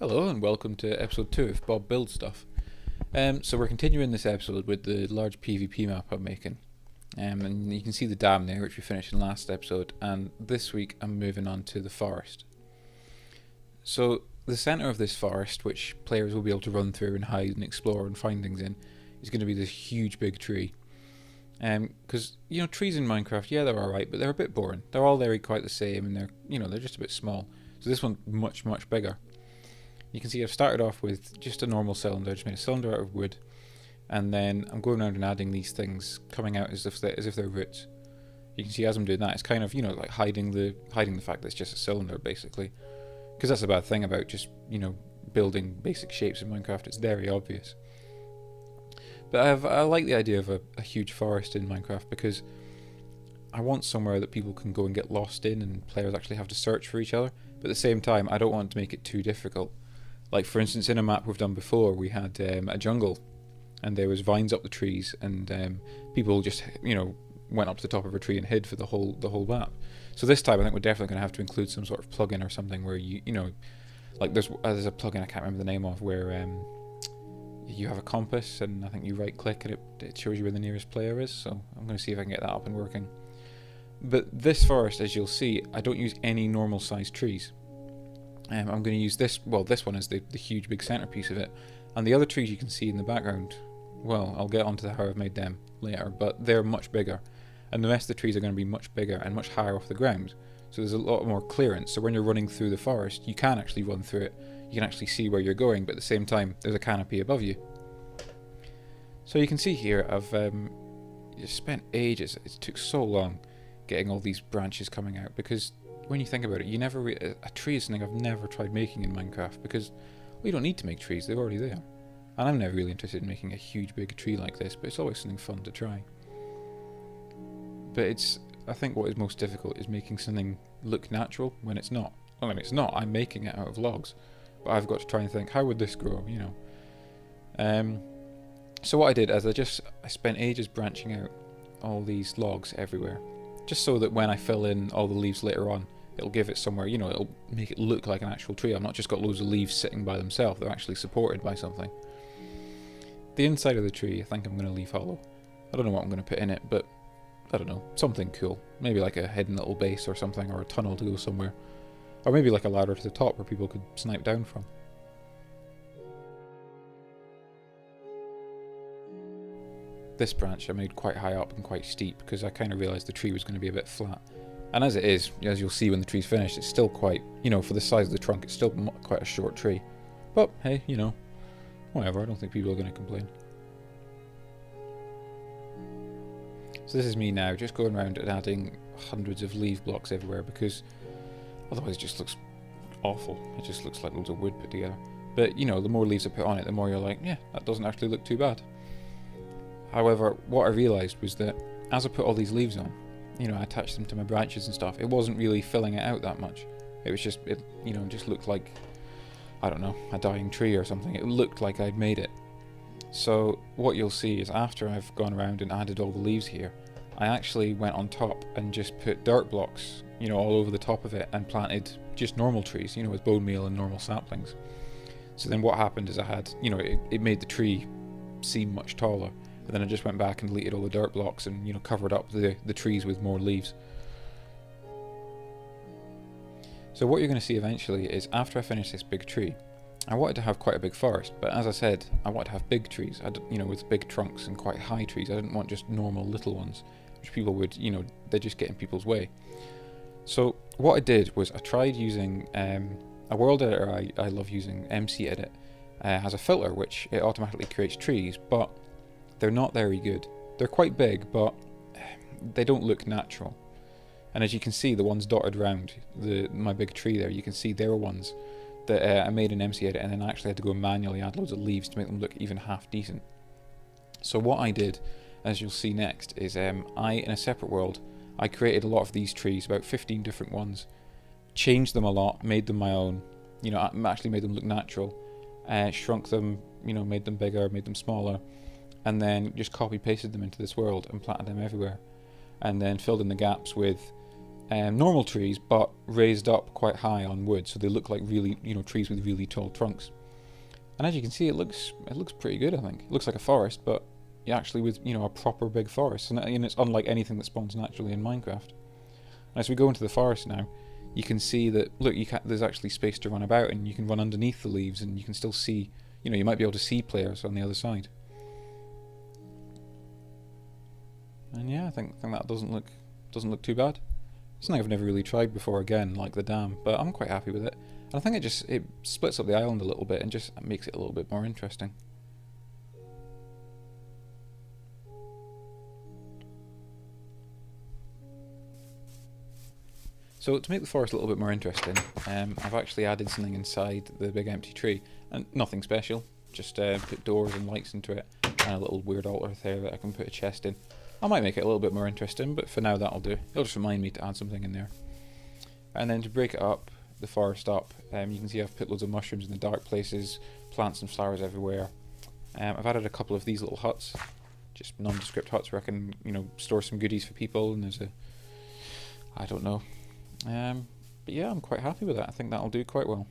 Hello and welcome to episode 2 of Bob Builds Stuff. So we're continuing this episode with the large PvP map I'm making. And you can see the dam there, which we finished in last episode, and this week I'm moving on to the forest. So the centre of this forest, which players will be able to run through and hide and explore and find things in, is going to be this huge big tree. Because, trees in Minecraft, yeah, they're alright, but they're a bit boring. They're all very quite the same, and they're just a bit small. So this one's much, much bigger. You can see I've started off with just a normal cylinder, just made a cylinder out of wood, and then I'm going around and adding these things coming out as if they're roots. You can see as I'm doing that, it's kind of like hiding the fact that it's just a cylinder basically, because that's a bad thing about just building basic shapes in Minecraft. It's very obvious. But I like the idea of a huge forest in Minecraft because I want somewhere that people can go and get lost in, and players actually have to search for each other. But at the same time, I don't want to make it too difficult. Like, for instance, in a map we've done before, we had a jungle, and there was vines up the trees, and people just, went up to the top of a tree and hid for the whole map. So this time, I think we're definitely going to have to include some sort of plugin or something where like there's a plugin I can't remember the name of where you have a compass, and I think you right-click and it shows you where the nearest player is. So I'm going to see if I can get that up and working. But this forest, as you'll see, I don't use any normal-sized trees. I'm going to use this one is the huge big centerpiece of it, and the other trees you can see in the background, well, I'll get onto how I've made them later, but they're much bigger, and the rest of the trees are going to be much bigger and much higher off the ground, so there's a lot more clearance. So when you're running through the forest, you can actually run through it, you can actually see where you're going, but at the same time there's a canopy above you. So you can see here I've just spent ages, it took so long getting all these branches coming out, because when you think about it, a tree is something I've never tried making in Minecraft, because you don't need to make trees, they're already there. And I'm never really interested in making a huge big tree like this, but it's always something fun to try. But I think what is most difficult is making something look natural when it's not. Well, I mean, it's not, I'm making it out of logs, but I've got to try and think, how would this grow, So what I did is I spent ages branching out all these logs everywhere, just so that when I fill in all the leaves later on, it'll give it somewhere, it'll make it look like an actual tree. I've not just got loads of leaves sitting by themselves, they're actually supported by something. The inside of the tree, I think I'm going to leave hollow. I don't know what I'm going to put in it, but I don't know, something cool. Maybe like a hidden little base or something, or a tunnel to go somewhere. Or maybe like a ladder to the top where people could snipe down from. This branch I made quite high up and quite steep because I kind of realised the tree was going to be a bit flat. And as it is, as you'll see when the tree's finished, it's still quite, for the size of the trunk, it's still quite a short tree. But hey, whatever, I don't think people are going to complain. So this is me now, just going around and adding hundreds of leaf blocks everywhere, because otherwise it just looks awful. It just looks like loads of wood put together. But, the more leaves I put on it, the more you're like, yeah, that doesn't actually look too bad. However, what I realised was that as I put all these leaves on, I attached them to my branches and stuff, it wasn't really filling it out that much. It was just, just looked like, I don't know, a dying tree or something. It looked like I'd made it. So what you'll see is after I've gone around and added all the leaves here, I actually went on top and just put dirt blocks, all over the top of it, and planted just normal trees, with bone meal and normal saplings. So then what happened is I had, it made the tree seem much taller. And then I just went back and deleted all the dirt blocks and covered up the trees with more leaves. So what you're going to see eventually is after I finish this big tree, I wanted to have quite a big forest, but as I said, I wanted to have big trees, with big trunks and quite high trees. I didn't want just normal little ones, which people would, they just get in people's way. So what I did was I tried using a world editor I love using, MC Edit, has a filter which it automatically creates trees, but they're not very good. They're quite big, but they don't look natural. And as you can see, the ones dotted around my big tree there, you can see they're ones that I made in MC Edit, and then I actually had to go and manually add loads of leaves to make them look even half decent. So what I did, as you'll see next, is in a separate world, I created a lot of these trees, about 15 different ones, changed them a lot, made them my own, actually made them look natural, shrunk them, made them bigger, made them smaller, and then just copy pasted them into this world and planted them everywhere, and then filled in the gaps with normal trees, but raised up quite high on wood, so they look like really, trees with really tall trunks. And as you can see, it looks pretty good. I think it looks like a forest, but actually with a proper big forest, and it's unlike anything that spawns naturally in Minecraft. And as we go into the forest now, you can see that look, there's actually space to run about, and you can run underneath the leaves, and you can still see. You might be able to see players on the other side. And yeah, I think that doesn't look too bad. It's something I've never really tried before, again, like the dam, but I'm quite happy with it. And I think it splits up the island a little bit and just makes it a little bit more interesting. So to make the forest a little bit more interesting, I've actually added something inside the big empty tree, and nothing special, just put doors and lights into it, and a little weird altar there that I can put a chest in. I might make it a little bit more interesting, but for now that'll do. It'll just remind me to add something in there. And then to break it up, the forest up, you can see I've put loads of mushrooms in the dark places, plants and flowers everywhere. I've added a couple of these little huts, just nondescript huts where I can, store some goodies for people, and there's I don't know. But yeah, I'm quite happy with that. I think that'll do quite well.